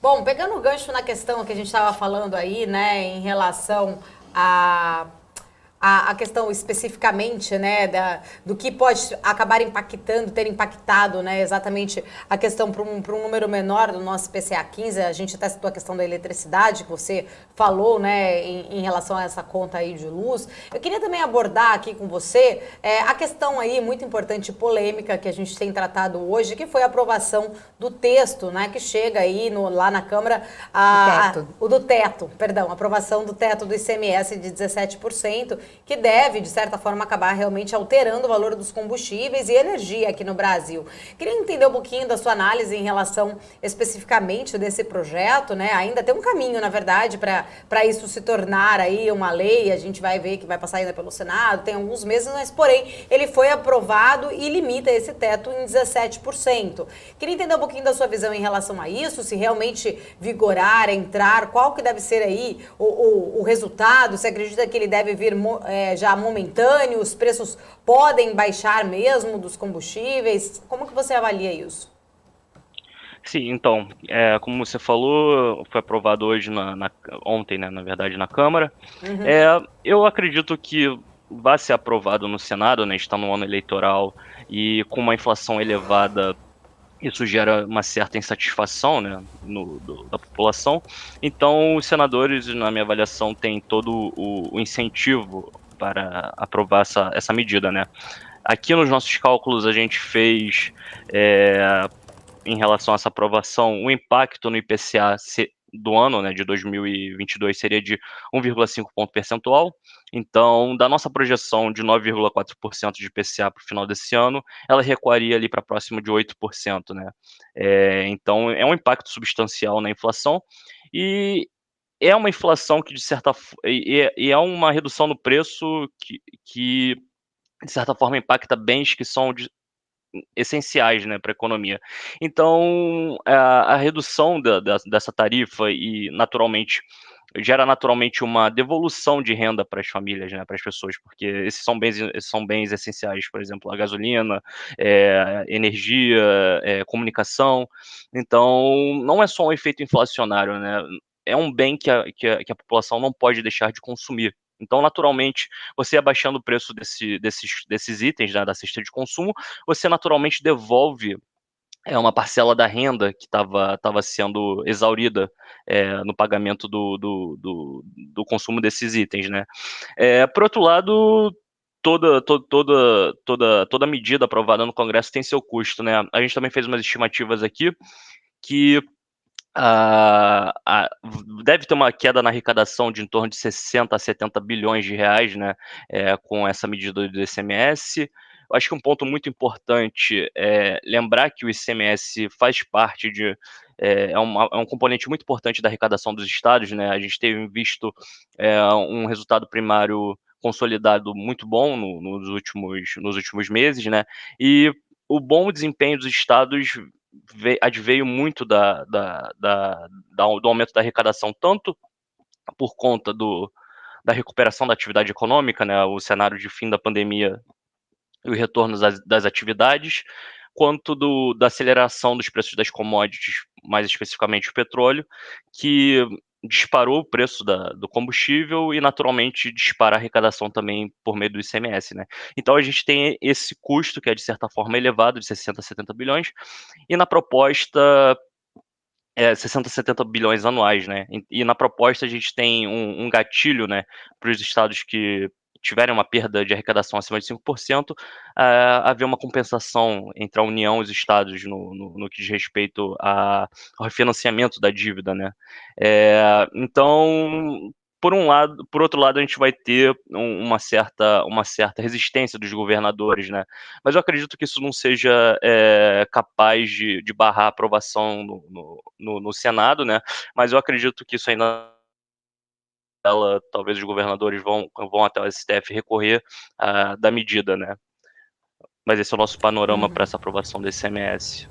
Bom, pegando o gancho na questão que a gente estava falando aí, né, em relação a a questão especificamente, né, do que pode acabar impactando, ter impactado, né, exatamente a questão para um número menor do nosso PCA 15, a gente até citou a questão da eletricidade, que você falou, né, em relação a essa conta aí de luz. Eu queria também abordar aqui com você a questão aí muito importante e polêmica que a gente tem tratado hoje, que foi a aprovação do texto, né, que chega aí lá na Câmara, O teto. o do teto, perdão, a aprovação do teto do ICMS de 17%, que deve, de certa forma, acabar realmente alterando o valor dos combustíveis e energia aqui no Brasil. Queria entender um pouquinho da sua análise em relação especificamente desse projeto, né? Ainda tem um caminho, na verdade, para isso se tornar aí uma lei. A gente vai ver que vai passar ainda pelo Senado, tem alguns meses, mas porém ele foi aprovado e limita esse teto em 17%. Queria entender um pouquinho da sua visão em relação a isso, se realmente vigorar, entrar, qual que deve ser aí o resultado, se acredita que ele deve vir já momentâneo, os preços podem baixar mesmo dos combustíveis? Como que você avalia isso? Sim, então, como você falou, foi aprovado hoje, ontem, né, na verdade, na Câmara. Eu acredito que vai ser aprovado no Senado, né, está no ano eleitoral, e com uma inflação elevada, isso gera uma certa insatisfação, né, da população. Então, os senadores, na minha avaliação, têm todo o incentivo para aprovar essa medida, né. Aqui nos nossos cálculos a gente fez, em relação a essa aprovação, o impacto no IPCA do ano, né, de 2022 seria de 1,5 ponto percentual. Então, da nossa projeção de 9,4% de IPCA para o final desse ano, ela recuaria ali para próximo de 8%, né. Então é um impacto substancial na inflação, e é uma inflação que de certa fo e é uma redução no preço que de certa forma impacta bens que são essenciais, né, para a economia. Então, a redução dessa tarifa e naturalmente gera naturalmente uma devolução de renda para as famílias, né, para as pessoas, porque esses são bens essenciais, por exemplo, a gasolina, energia, comunicação. Então, não é só um efeito inflacionário, né, é um bem que a população não pode deixar de consumir. Então, naturalmente, você abaixando o preço desses itens, né, da cesta de consumo, você naturalmente devolve uma parcela da renda que estava sendo exaurida, no pagamento do consumo desses itens, né. Por outro lado, toda medida aprovada no Congresso tem seu custo, né. A gente também fez umas estimativas aqui que deve ter uma queda na arrecadação de em torno de 60 a 70 bilhões de reais, né, com essa medida do ICMS. Eu acho que um ponto muito importante é lembrar que o ICMS faz parte é um componente muito importante da arrecadação dos estados, né. A gente teve visto, um resultado primário consolidado muito bom nos últimos meses, né, e o bom desempenho dos estados adveio muito do aumento da arrecadação, tanto por conta da recuperação da atividade econômica, né, o cenário de fim da pandemia e o retorno das atividades, quanto da aceleração dos preços das commodities, mais especificamente o petróleo, que disparou o preço do combustível e naturalmente dispara a arrecadação também por meio do ICMS, né. Então a gente tem esse custo que é de certa forma elevado, de 60 a 70 bilhões, e na proposta 60, 70 bilhões anuais, né. E na proposta a gente tem um gatilho, né, para os estados que tiverem uma perda de arrecadação acima de 5%, haver uma compensação entre a União e os estados no que diz respeito ao refinanciamento da dívida, né. Então, por outro lado, a gente vai ter uma certa resistência dos governadores, né. Mas eu acredito que isso não seja, capaz de barrar a aprovação no Senado, né, mas eu acredito que isso ainda talvez os governadores vão até o STF recorrer, da medida, né. Mas esse é o nosso panorama para essa aprovação do ICMS.